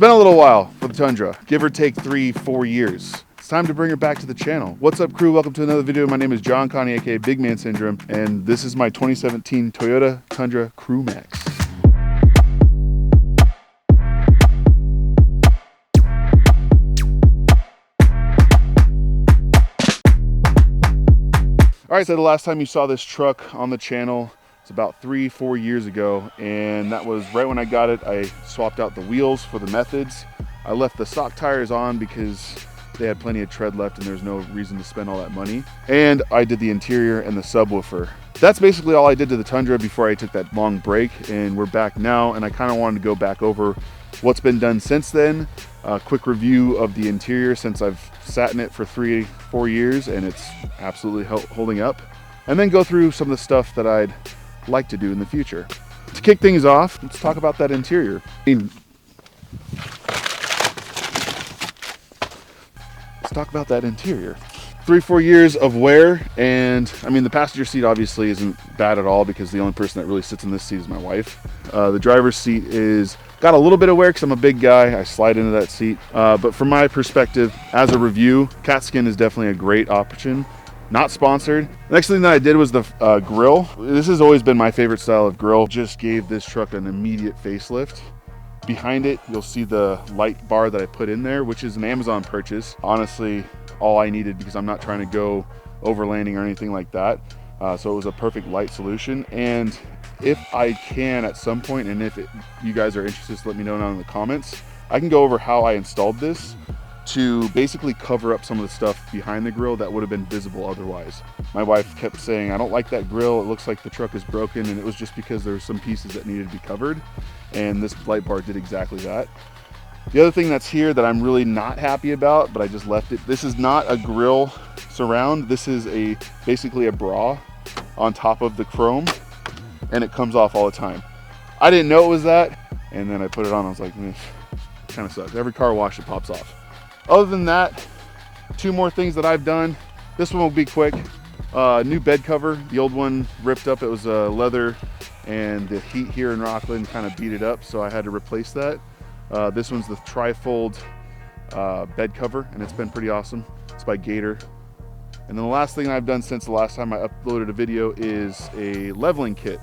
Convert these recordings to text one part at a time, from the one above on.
been a little while for the Tundra, give or take 3-4 years. It's time to bring her back to the channel. What's up, crew? Welcome to another video. My name is John Connie, aka Big Man Syndrome, and this is my 2017 Toyota Tundra Crew Max. All right, so the last time you saw this truck on the channel, it's about 3-4 years ago, and that was right when I got it. I swapped out the wheels for the Methods. I left the stock tires on because they had plenty of tread left and there's no reason to spend all that money. And I did the interior and the subwoofer. That's basically all I did to the Tundra before I took that long break, and we're back now, and I kind of wanted to go back over what's been done since then. A quick review of the interior since I've sat in it for 3-4 years and it's absolutely holding up. And then go through some of the stuff that I'd like to do in the future. To kick things off, let's talk about that interior. Let's talk about that interior. 3-4 years of wear, and I mean the passenger seat obviously isn't bad at all because the only person that really sits in this seat is my wife. The driver's seat is got a little bit of wear because I'm a big guy. I slide into that seat. But from my perspective, as a review, cat skin is definitely a great option. Not sponsored. The next thing that I did was the grill. This has always been my favorite style of grill. Just gave this truck an immediate facelift. Behind it, you'll see the light bar that I put in there, which is an Amazon purchase. Honestly, all I needed because I'm not trying to go overlanding or anything like that. So it was a perfect light solution. And if I can at some point, and if you guys are interested, just let me know down in the comments. I can go over how I installed this to basically cover up some of the stuff behind the grill that would have been visible otherwise. My wife kept saying, I don't like that grill. It looks like the truck is broken, and it was just because there were some pieces that needed to be covered. And this light bar did exactly that. The other thing that's here that I'm really not happy about, but I just left it. This is not a grill surround. This is basically a bra on top of the chrome, and it comes off all the time. I didn't know it was that, and then I put it on. I was like, kind of sucks. Every car wash, it pops off. Other than that, 2 more things that I've done. This one will be quick. New bed cover. The old one ripped up. It was leather, and the heat here in Rocklin kind of beat it up, so I had to replace that. This one's the Trifold bed cover, and it's been pretty awesome. It's by Gator. And then the last thing I've done since the last time I uploaded a video is a leveling kit.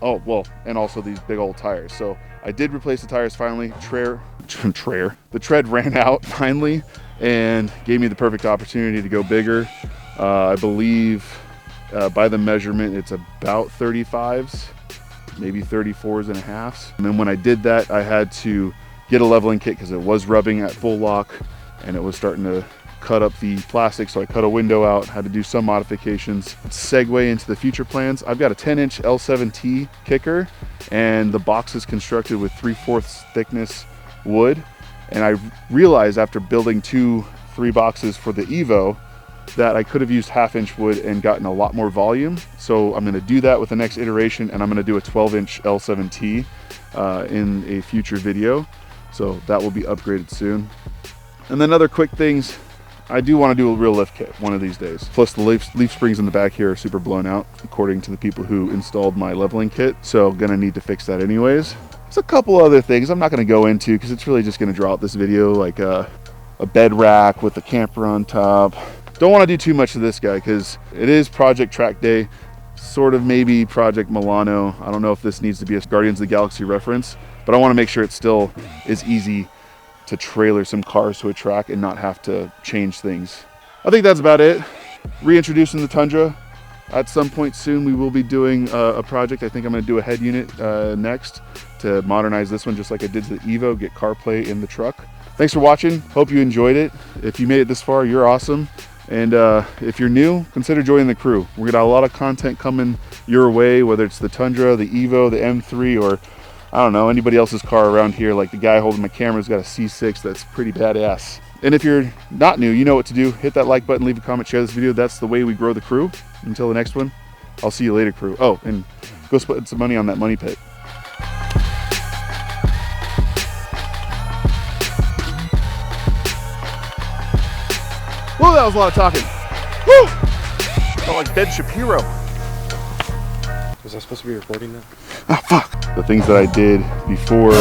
Oh, well, and also these big old tires. So I did replace the tires finally. The tread ran out finally and gave me the perfect opportunity to go bigger. I believe by the measurement, it's about 35s, maybe 34s and a half. And then when I did that, I had to get a leveling kit because it was rubbing at full lock and it was starting to cut up the plastic, so I cut a window out, had to do some modifications. Segue into the future plans. I've got a 10-inch L7T kicker, and the box is constructed with 3/4 thickness wood. And I realized after building 3 boxes for the Evo that I could have used 1/2-inch wood and gotten a lot more volume. So I'm gonna do that with the next iteration, and I'm gonna do a 12-inch L7T in a future video. So that will be upgraded soon. And then other quick things, I do want to do a real lift kit one of these days. Plus the leaf springs in the back here are super blown out, according to the people who installed my leveling kit. So gonna need to fix that anyways. There's a couple other things I'm not gonna go into because it's really just gonna draw out this video, like a bed rack with a camper on top. Don't want to do too much of this guy because it is Project Track Day, sort of maybe Project Milano. I don't know if this needs to be a Guardians of the Galaxy reference, but I want to make sure it still is easy to trailer some cars to a track and not have to change things. I think that's about it. Reintroducing the Tundra. At some point soon we will be doing a project. I think I'm going to do a head unit next to modernize this one just like I did to the Evo, get CarPlay in the truck. Thanks for watching. Hope you enjoyed it. If you made it this far, you're awesome. And if you're new, consider joining the crew. We're got a lot of content coming your way, whether it's the Tundra, the Evo, the M3, or I don't know, anybody else's car around here. Like the guy holding my camera's got a C6 that's pretty badass. And if you're not new, you know what to do. Hit that like button, leave a comment, share this video. That's the way we grow the crew. Until the next one, I'll see you later, crew. Oh, and go split some money on that money pit. Whoa, that was a lot of talking. Woo! Felt like Ben Shapiro. Was I supposed to be recording that? Ah, fuck. The things that I did before